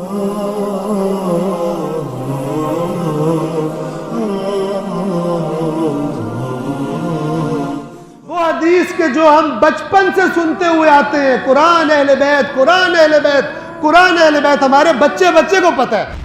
وہ حدیث کے جو ہم بچپن سے سنتے ہوئے آتے ہیں، قرآن اہل بیت، قرآن اہل بیت، قرآن اہل بیت، ہمارے بچے بچے کو پتہ ہے،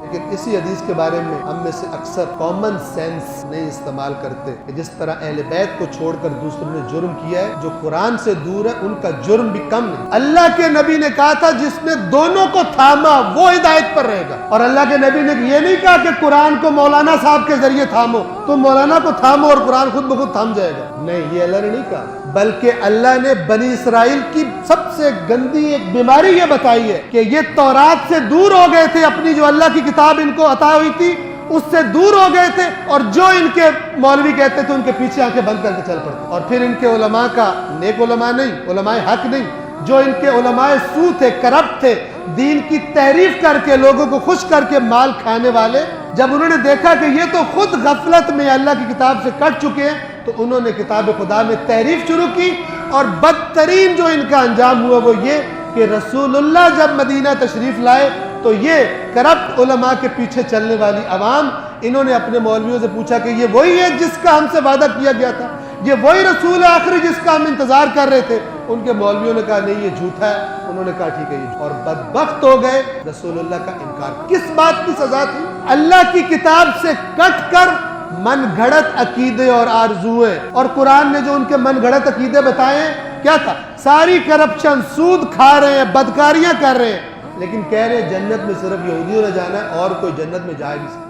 لیکن اسی حدیث کے بارے میں ہم میں سے اکثر کامن سینس نہیں استعمال کرتے کہ جس طرح اہل بیت کو چھوڑ کر دوسروں نے جرم کیا ہے، جو قرآن سے دور ہے ان کا جرم بھی کم نہیں۔ اللہ کے نبی نے کہا تھا جس نے دونوں کو تھاما وہ ہدایت پر رہے گا، اور اللہ کے نبی نے یہ نہیں کہا کہ قرآن کو مولانا صاحب کے ذریعے تھامو، تم مولانا کو تھامو اور قرآن خود بخود تھام جائے گا، نہیں، یہ اللہ نے نہیں کہا، بلکہ اللہ نے بنی اسرائیل کی سب سے گندی ایک بیماری یہ بتائی ہے کہ یہ تورات سے دور ہو گئے تھے، اپنی جو اللہ کی کتاب ان کو عطا ہوئی تھی اس سے دور ہو گئے تھے، اور جو ان کے مولوی کہتے تھے ان کے پیچھے آنکھیں بند کر کے چل پڑتے، اور پھر ان کے علماء کا، نیک علماء نہیں، علماء حق نہیں، جو ان کے علماء سو تھے، کرپٹ تھے، دین کی تحریف کر کے لوگوں کو خوش کر کے مال کھانے والے، جب انہوں نے دیکھا کہ یہ تو خود غفلت میں اللہ کی کتاب سے کٹ چکے ہیں، تو انہوں نے کتاب خدا میں تحریف شروع کی، اور بدترین جو ان کا انجام ہوا وہ یہ کہ رسول اللہ جب مدینہ تشریف لائے تو یہ کرپٹ علماء کے پیچھے چلنے والی عوام، انہوں نے اپنے مولویوں سے پوچھا کہ یہ وہی ہے جس کا ہم سے وعدہ کیا گیا تھا، یہ وہی رسول آخری جس کا ہم انتظار کر رہے تھے؟ ان کے مولویوں نے کہا نہیں، یہ جھوٹا ہے، انہوں نے کہا ٹھیک ہے یہ، اور بدبخت ہو گئے، رسول اللہ کا انکار۔ کس بات کی سزا تھی؟ اللہ کی کتاب سے کٹ کر من گھڑت عقیدے اور آرزویں، اور قرآن نے جو ان کے من گھڑت عقیدے بتائے ہیں کیا تھا؟ ساری کرپشن، سود کھا رہے ہیں، بدکاریاں کر رہے ہیں، لیکن کہہ رہے ہیں جنت میں صرف یہودیوں نے جانا ہے اور کوئی جنت میں جائے نہیں سکتا۔